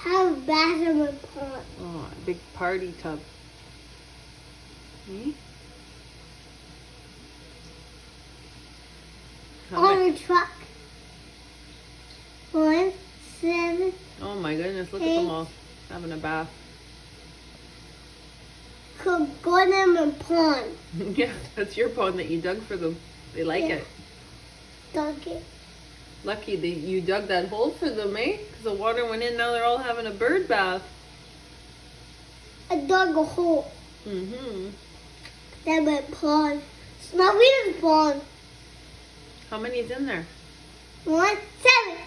have a bath in my pond. Oh, a big party tub. Hmm? On a truck. 1, 7. Oh my goodness, look at them all having a bath. Could go in my pond. Yeah, that's your pond that you dug for them. They like it. Dug it. Lucky that you dug that hole for them, eh? Because the water went in, now they're all having a bird bath. I dug a hole. Mm-hmm. Then my pond. It's not really a pond. How many is in there? 1,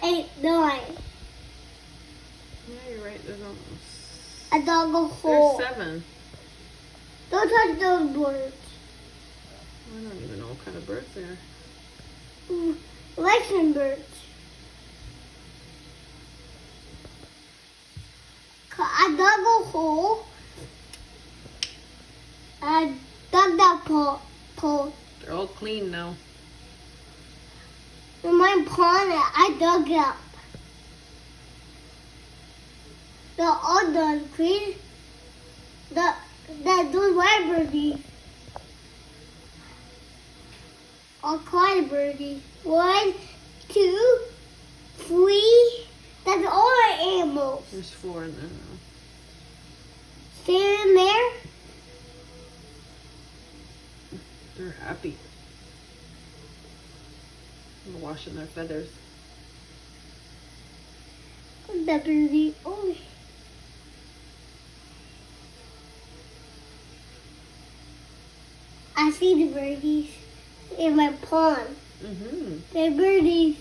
7, 8, 9. Yeah, you're right. There's almost... I dug a hole. There's 7. Don't touch those birds. I don't even know what kind of birds they are. Election birds. I dug a hole. I dug that pole. They're all clean now. In my pond, I dug it up. They're all done clean. Those white birdies. All kind of birdies. 1, 2, 3. That's all my animals. There's 4 in there now. Stay in there. They're happy. They're washing their feathers. The birdie. Oh. I see the birdies in my pond. Mm-hmm. They're birdies.